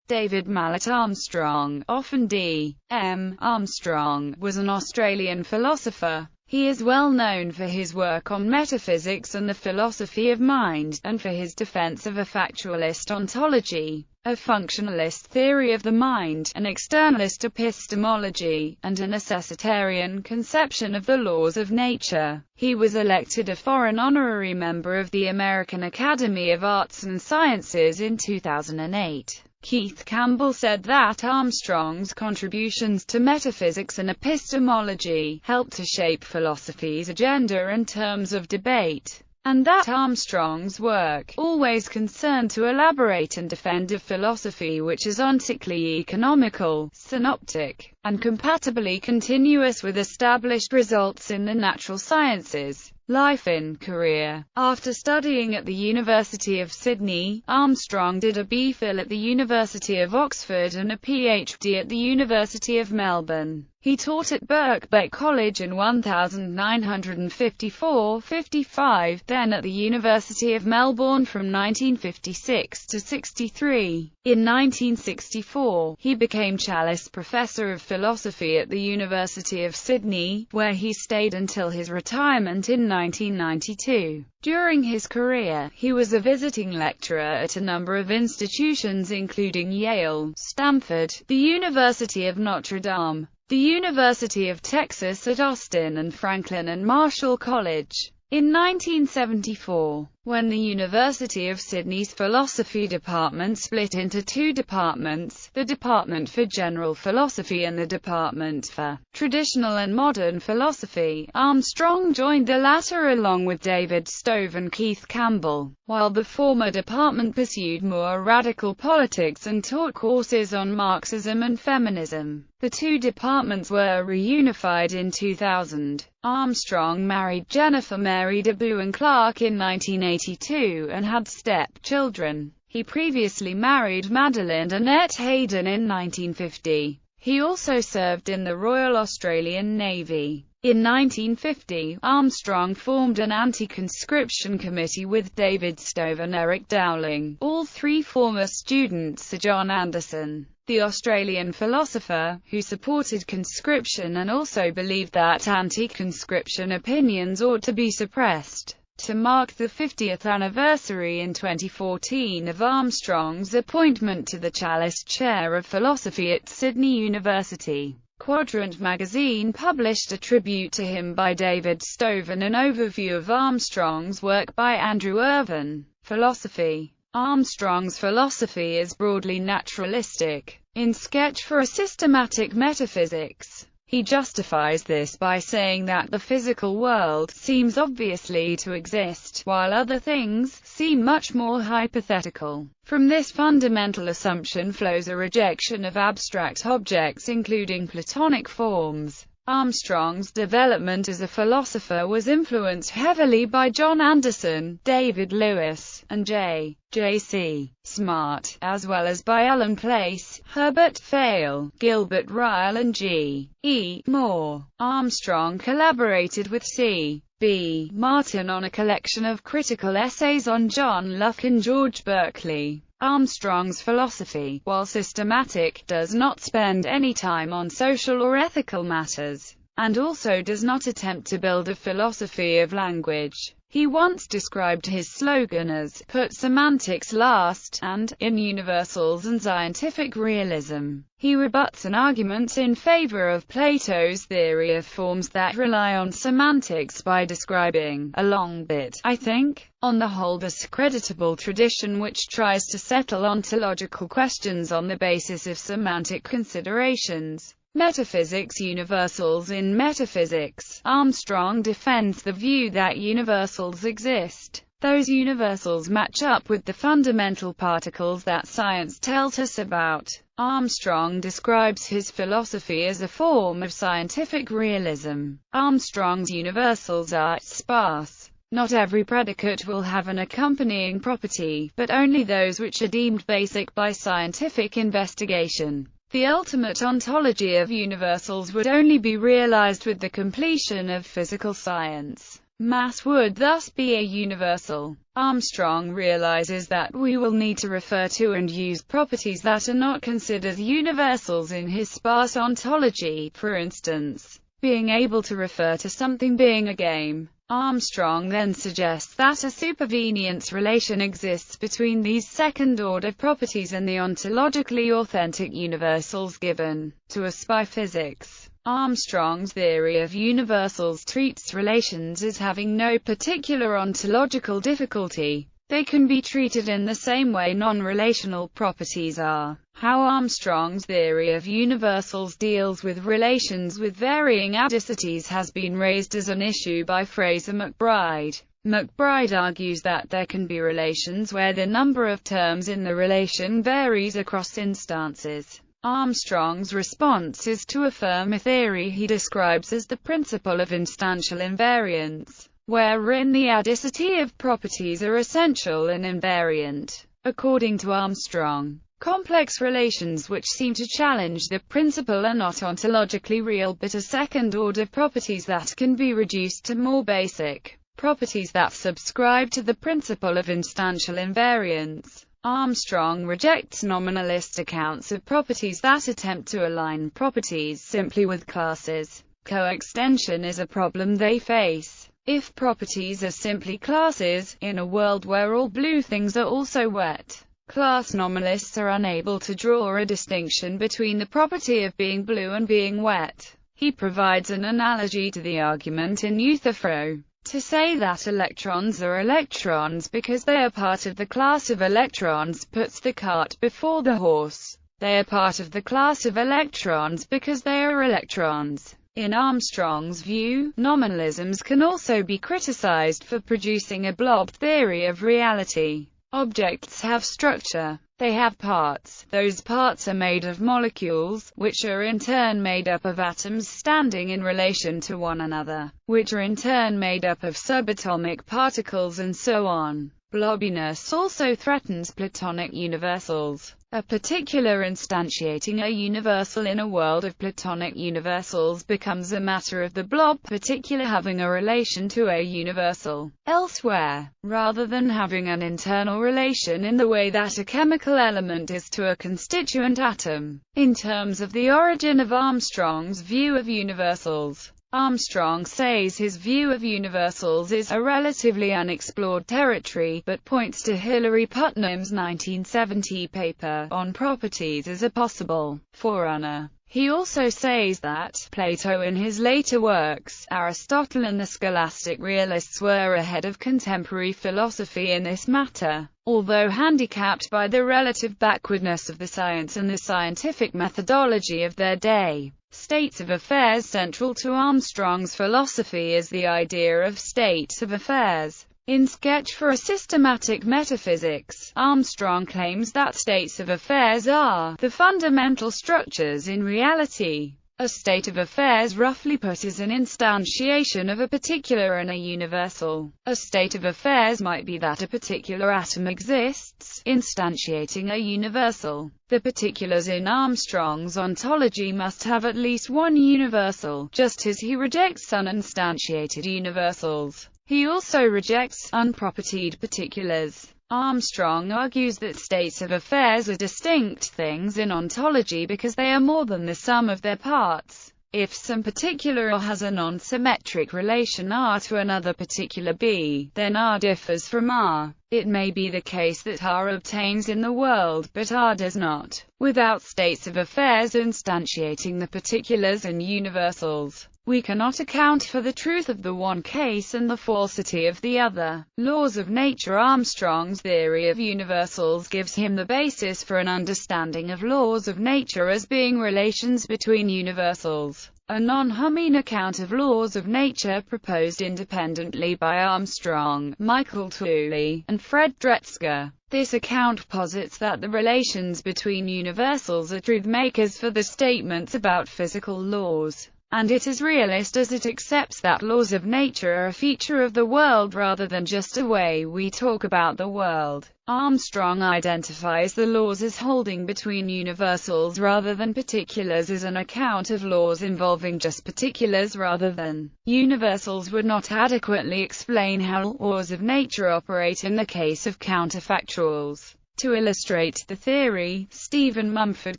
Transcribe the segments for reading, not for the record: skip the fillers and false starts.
David Malet Armstrong, often D.M. Armstrong, was an Australian philosopher. He is well known for his work on metaphysics and the philosophy of mind, and for his defense of a factualist ontology, a functionalist theory of the mind, an externalist epistemology, and a necessitarian conception of the laws of nature. He was elected a foreign honorary member of the American Academy of Arts and Sciences in 2008. Keith Campbell said that Armstrong's contributions to metaphysics and epistemology helped to shape philosophy's agenda and terms of debate, and that Armstrong's work, always concerned to elaborate and defend a philosophy which is ontically economical, synoptic, and compatibly continuous with established results in the natural sciences. Life and career. After studying at the University of Sydney, Armstrong did a B.Phil at the University of Oxford and a PhD at the University of Melbourne. He taught at Birkbeck College in 1954–55, then at the University of Melbourne from 1956 to 63. In 1964, he became Challis Professor of Philosophy at the University of Sydney, where he stayed until his retirement in 1992. During his career, he was a visiting lecturer at a number of institutions including Yale, Stanford, the University of Notre Dame, the University of Texas at Austin, and Franklin and Marshall College. In 1974, when the University of Sydney's philosophy department split into two departments, the Department for General Philosophy and the Department for Traditional and Modern Philosophy, Armstrong joined the latter along with David Stove and Keith Campbell, while the former department pursued more radical politics and taught courses on Marxism and feminism. The two departments were reunified in 2000. Armstrong married Jennifer Mary DeBouen Clark in 1982 and had step-children. He previously married Madeleine Annette Hayden in 1950. He also served in the Royal Australian Navy. In 1950, Armstrong formed an anti-conscription committee with David Stove and Eric Dowling, all three former students Sir John Anderson, the Australian philosopher, who supported conscription and also believed that anti-conscription opinions ought to be suppressed. To mark the 50th anniversary in 2014 of Armstrong's appointment to the Challis Chair of Philosophy at Sydney University, Quadrant magazine published a tribute to him by David Stove and an overview of Armstrong's work by Andrew Irvin. Philosophy. Armstrong's philosophy is broadly naturalistic. In Sketch for a Systematic Metaphysics, he justifies this by saying that the physical world seems obviously to exist, while other things seem much more hypothetical. From this fundamental assumption flows a rejection of abstract objects including Platonic forms. Armstrong's development as a philosopher was influenced heavily by John Anderson, David Lewis, and J.C. Smart, as well as by Alan Place, Herbert Fayle, Gilbert Ryle and G.E. Moore. Armstrong collaborated with C.B. Martin on a collection of critical essays on John Locke and George Berkeley. Armstrong's philosophy, while systematic, does not spend any time on social or ethical matters, and also does not attempt to build a philosophy of language. He once described his slogan as, "Put semantics last," and, in Universals and Scientific Realism, he rebuts an argument in favor of Plato's theory of forms that rely on semantics by describing a long bit, I think, on the whole discreditable tradition which tries to settle ontological questions on the basis of semantic considerations. Metaphysics. Universals. In Metaphysics, Armstrong defends the view that universals exist. Those universals match up with the fundamental particles that science tells us about. Armstrong describes his philosophy as a form of scientific realism. Armstrong's universals are sparse. Not every predicate will have an accompanying property, but only those which are deemed basic by scientific investigation. The ultimate ontology of universals would only be realized with the completion of physical science. Mass would thus be a universal. Armstrong realizes that we will need to refer to and use properties that are not considered universals in his sparse ontology, for instance, being able to refer to something being a game. Armstrong then suggests that a supervenience relation exists between these second-order properties and the ontologically authentic universals given to us by physics. Armstrong's theory of universals treats relations as having no particular ontological difficulty. They can be treated in the same way non-relational properties are. How Armstrong's theory of universals deals with relations with varying adicities has been raised as an issue by Fraser McBride. McBride argues that there can be relations where the number of terms in the relation varies across instances. Armstrong's response is to affirm a theory he describes as the principle of instantial invariance, wherein the adicity of properties are essential and invariant. According to Armstrong, complex relations which seem to challenge the principle are not ontologically real but are second-order properties that can be reduced to more basic properties that subscribe to the principle of instantial invariance. Armstrong rejects nominalist accounts of properties that attempt to align properties simply with classes. Coextension is a problem they face. If properties are simply classes, in a world where all blue things are also wet, class nominalists are unable to draw a distinction between the property of being blue and being wet. He provides an analogy to the argument in Euthyphro. To say that electrons are electrons because they are part of the class of electrons puts the cart before the horse. They are part of the class of electrons because they are electrons. In Armstrong's view, nominalisms can also be criticized for producing a blob theory of reality. Objects have structure. They have parts. Those parts are made of molecules, which are in turn made up of atoms standing in relation to one another, which are in turn made up of subatomic particles and so on. Blobbiness also threatens Platonic universals. A particular instantiating a universal in a world of Platonic universals becomes a matter of the blob particular having a relation to a universal elsewhere, rather than having an internal relation in the way that a chemical element is to a constituent atom. In terms of the origin of Armstrong's view of universals, Armstrong says his view of universals is a relatively unexplored territory, but points to Hilary Putnam's 1970 paper on properties as a possible forerunner. He also says that Plato in his later works, Aristotle and the scholastic realists were ahead of contemporary philosophy in this matter, although handicapped by the relative backwardness of the science and the scientific methodology of their day. States of affairs central to Armstrong's philosophy is the idea of states of affairs. In Sketch for a Systematic Metaphysics, Armstrong claims that states of affairs are the fundamental structures in reality. A state of affairs roughly put is an instantiation of a particular and a universal. A state of affairs might be that a particular atom exists, instantiating a universal. The particulars in Armstrong's ontology must have at least one universal, just as he rejects uninstantiated universals. He also rejects unpropertied particulars. Armstrong argues that states of affairs are distinct things in ontology because they are more than the sum of their parts. If some particular A has a non-symmetric relation R to another particular B, then R differs from R. It may be the case that R obtains in the world, but R does not, without states of affairs instantiating the particulars and universals. We cannot account for the truth of the one case and the falsity of the other. Laws of nature. Armstrong's theory of universals gives him the basis for an understanding of laws of nature as being relations between universals. A non-Humean account of laws of nature proposed independently by Armstrong, Michael Tooley, and Fred Dretzker. This account posits that the relations between universals are truth makers for the statements about physical laws. and it is realist as it accepts that laws of nature are a feature of the world rather than just a way we talk about the world. Armstrong identifies the laws as holding between universals rather than particulars as an account of laws involving just particulars rather than universals would not adequately explain how laws of nature operate in the case of counterfactuals. To illustrate the theory, Stephen Mumford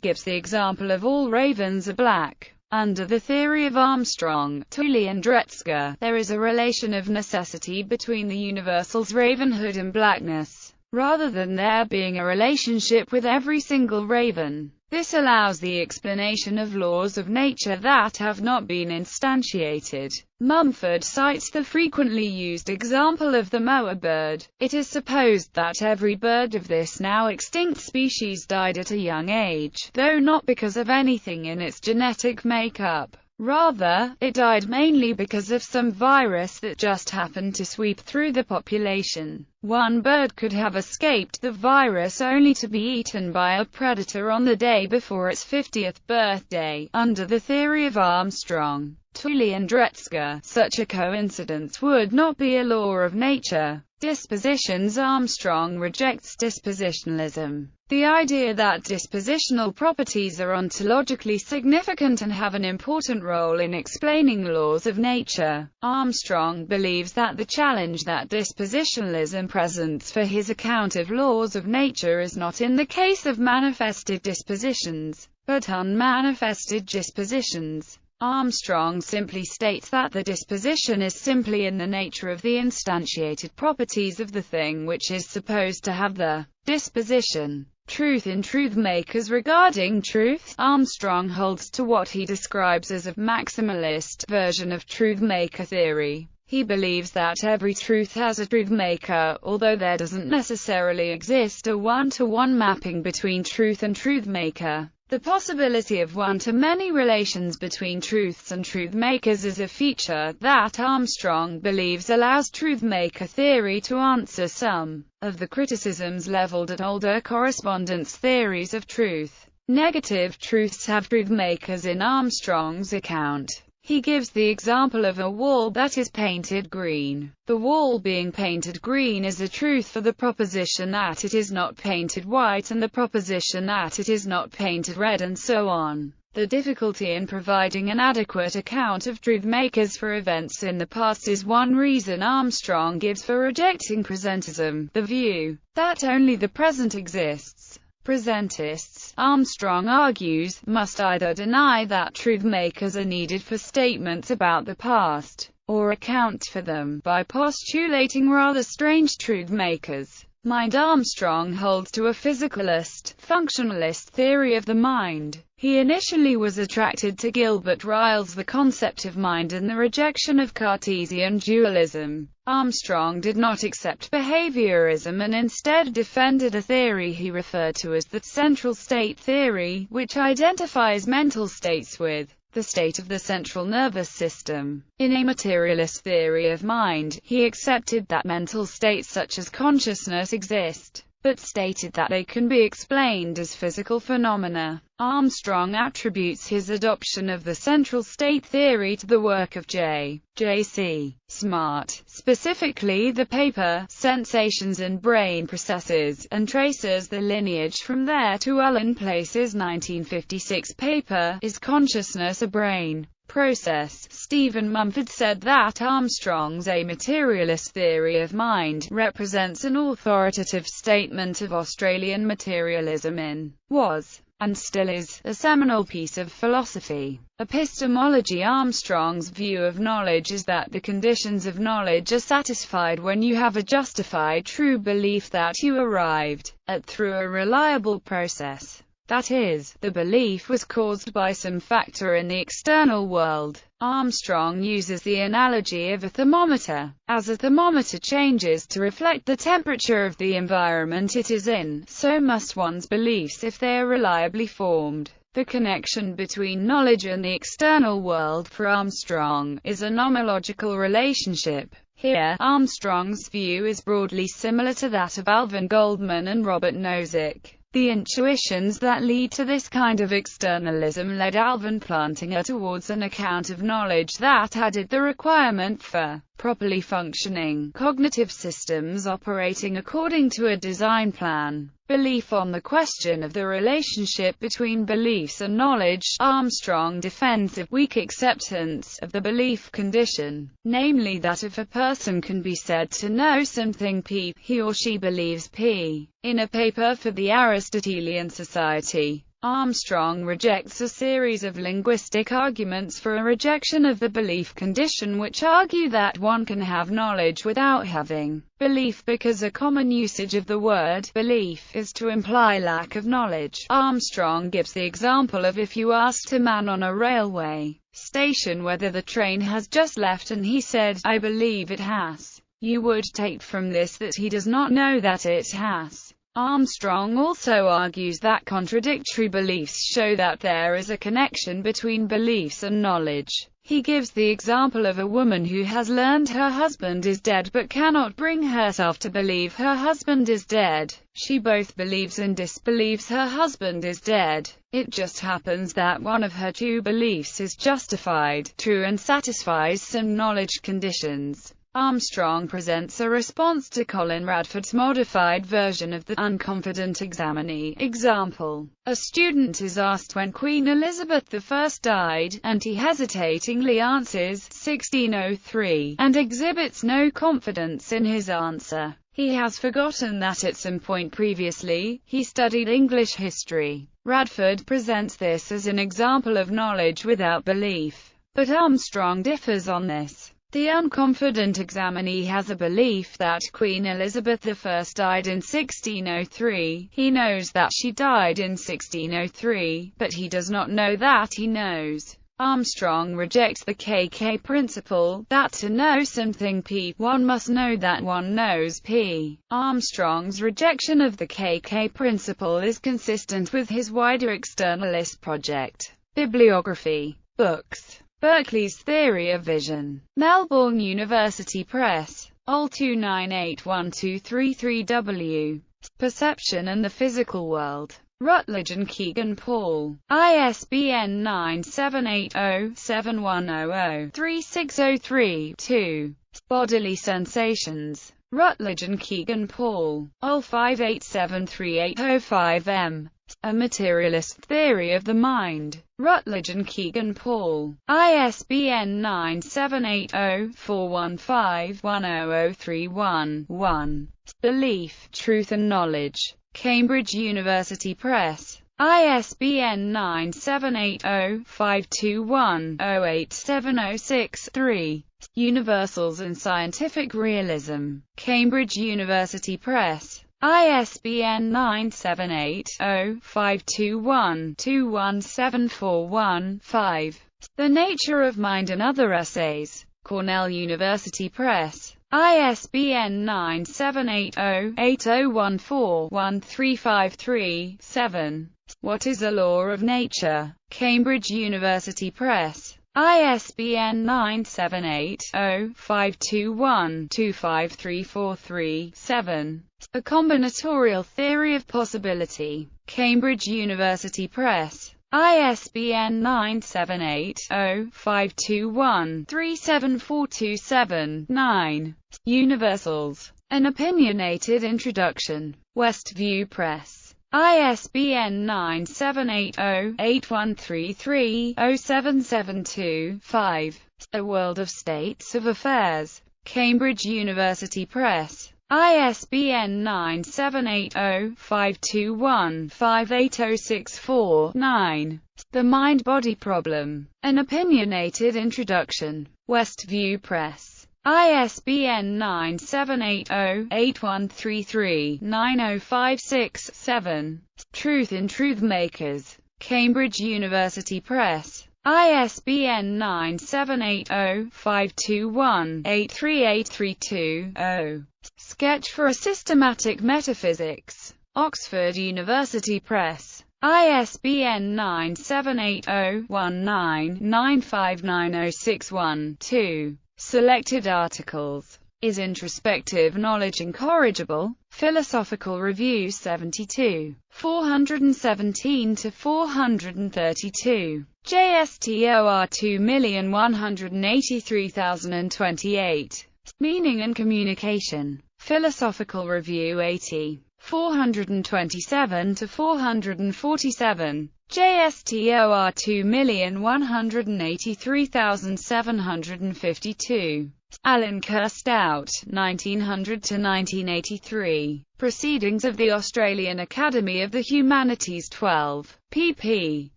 gives the example of all ravens are black. Under the theory of Armstrong, Tully and Dretzker, there is a relation of necessity between the universals ravenhood and blackness, rather than there being a relationship with every single raven. This allows the explanation of laws of nature that have not been instantiated. Mumford cites the frequently used example of the moa bird. It is supposed that every bird of this now extinct species died at a young age, though not because of anything in its genetic makeup. Rather, it died mainly because of some virus that just happened to sweep through the population. One bird could have escaped the virus only to be eaten by a predator on the day before its 50th birthday. Under the theory of Armstrong, Tully and Dretzker, such a coincidence would not be a law of nature. Dispositions. Armstrong rejects dispositionalism. The idea that dispositional properties are ontologically significant and have an important role in explaining laws of nature. Armstrong believes that the challenge that dispositionalism presents for his account of laws of nature is not in the case of manifested dispositions, but unmanifested dispositions. Armstrong simply states that the disposition is simply in the nature of the instantiated properties of the thing which is supposed to have the disposition. Truth in truth makers. Regarding truth, Armstrong holds to what he describes as a maximalist version of truth maker theory. He believes that every truth has a truth maker, although there doesn't necessarily exist a one-to-one mapping between truth and truth maker. The possibility of one-to-many relations between truths and truth makers is a feature that Armstrong believes allows truth maker theory to answer some of the criticisms leveled at older correspondence theories of truth. Negative truths have truth makers in Armstrong's account. He gives the example of a wall that is painted green. The wall being painted green is a truth for the proposition that it is not painted white and the proposition that it is not painted red, and so on. The difficulty in providing an adequate account of truth makers for events in the past is one reason Armstrong gives for rejecting presentism, the view that only the present exists. Presentists, Armstrong argues, must either deny that truth makers are needed for statements about the past, or account for them by postulating rather strange truth makers. Mind. Armstrong holds to a physicalist, functionalist theory of the mind. He initially was attracted to Gilbert Ryle's The Concept of Mind and the rejection of Cartesian dualism. Armstrong did not accept behaviorism and instead defended a theory he referred to as the central state theory, which identifies mental states with the state of the central nervous system. In a materialist theory of mind, he accepted that mental states such as consciousness exist, but stated that they can be explained as physical phenomena. Armstrong attributes his adoption of the central state theory to the work of J.C. Smart, specifically the paper Sensations and Brain Processes, and traces the lineage from there to Alan Place's 1956 paper Is Consciousness a Brain Process? Stephen Mumford said that Armstrong's a materialist theory of mind represents an authoritative statement of Australian materialism in was, and still is, a seminal piece of philosophy. Epistemology. Armstrong's view of knowledge is that the conditions of knowledge are satisfied when you have a justified true belief that you arrived at through a reliable process. That is, the belief was caused by some factor in the external world. Armstrong uses the analogy of a thermometer. As a thermometer changes to reflect the temperature of the environment it is in, so must one's beliefs if they are reliably formed. The connection between knowledge and the external world for Armstrong is a nomological relationship. Here, Armstrong's view is broadly similar to that of Alvin Goldman and Robert Nozick. The intuitions that lead to this kind of externalism led Alvin Plantinga towards an account of knowledge that added the requirement for properly functioning cognitive systems operating according to a design plan. Belief. On the question of the relationship between beliefs and knowledge, Armstrong defends a weak acceptance of the belief condition, namely that if a person can be said to know something P, he or she believes P. In a paper for the Aristotelian Society, Armstrong rejects a series of linguistic arguments for a rejection of the belief condition which argue that one can have knowledge without having belief because a common usage of the word belief is to imply lack of knowledge. Armstrong gives the example of if you asked a man on a railway station whether the train has just left and he said, "I believe it has," you would take from this that he does not know that it has. Armstrong also argues that contradictory beliefs show that there is a connection between beliefs and knowledge. He gives the example of a woman who has learned her husband is dead but cannot bring herself to believe her husband is dead. She both believes and disbelieves her husband is dead. It just happens that one of her two beliefs is justified, true, and satisfies some knowledge conditions. Armstrong presents a response to Colin Radford's modified version of the unconfident examinee example. A student is asked when Queen Elizabeth I died, and he hesitatingly answers 1603, and exhibits no confidence in his answer. He has forgotten that at some point previously, he studied English history. Radford presents this as an example of knowledge without belief, but Armstrong differs on this. The unconfident examinee has a belief that Queen Elizabeth I died in 1603. He knows that she died in 1603, but he does not know that he knows. Armstrong rejects the KK principle, that to know something P, one must know that one knows P. Armstrong's rejection of the KK principle is consistent with his wider externalist project. Bibliography. Books. Berkeley's Theory of Vision. Melbourne University Press. OL 29812333W. Perception and the Physical World. Rutledge and Kegan Paul. ISBN 978-0-7100-3603-2. Bodily Sensations. Rutledge and Kegan Paul. OL 58738005M. A Materialist Theory of the Mind. Rutledge and Kegan Paul. ISBN 978-0-415-10031-1. Belief, Truth and Knowledge. Cambridge University Press. ISBN 978-0-521-08706-3. Universals and Scientific Realism. Cambridge University Press. ISBN 978-0-521-21741-5. The Nature of Mind and Other Essays. Cornell University Press. ISBN 978-0-8014-1353-7. What is a Law of Nature? Cambridge University Press. ISBN 978-0-521-25343-7. A Combinatorial Theory of Possibility. Cambridge University Press. ISBN 978-0-521-37427-9. Universals. An Opinionated Introduction. Westview Press. ISBN 978-0-8133-0772-5. A World of States of Affairs. Cambridge University Press. ISBN 978-0-521-58064-9. The Mind-Body Problem. An Opinionated Introduction. Westview Press. ISBN 978-0-8133-9056-7. Truth in Truthmakers. Cambridge University Press. ISBN 978-0-521-83832-0. Sketch for a Systematic Metaphysics. Oxford University Press. ISBN 978-0-19-959061-2. Selected articles. Is introspective knowledge incorrigible? Philosophical Review 72. 417–432. JSTOR 2183028. Meaning and Communication. Philosophical Review 80. 427–447. JSTOR 2183752. Alan Kerr Stout, 1900–1983. Proceedings of the Australian Academy of the Humanities 12. pp.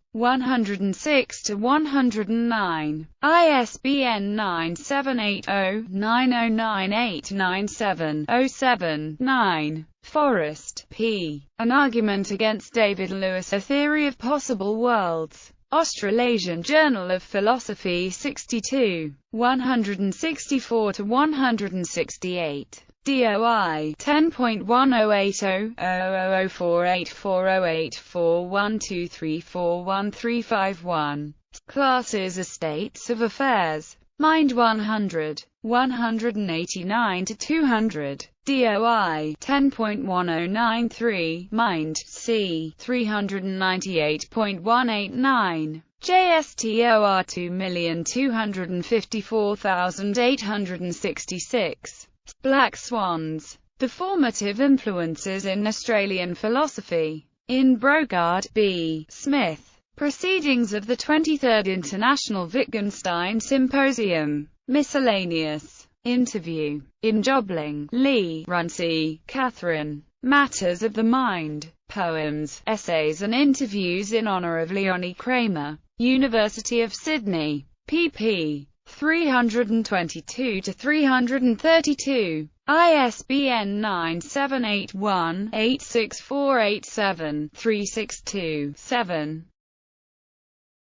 106–109. ISBN 978-0-909897-07-9. Forrest, P. An Argument Against David Lewis, A Theory of Possible Worlds. Australasian Journal of Philosophy 62. 164–168. DOI 10.10800048408412341351. Classes States of Affairs. Mind 100. 189–200. DOI 10.1093. Mind, c. 398.189. JSTOR 2254866. Black Swans. The Formative Influences in Australian Philosophy. In Brogard, B. Smith. Proceedings of the 23rd International Wittgenstein Symposium. Miscellaneous. Interview. In Jobling, Lee, Runcie, Catherine. Matters of the Mind. Poems, Essays and Interviews in Honour of Leonie Kramer. University of Sydney. pp. 322–332. ISBN 978186487-362-7.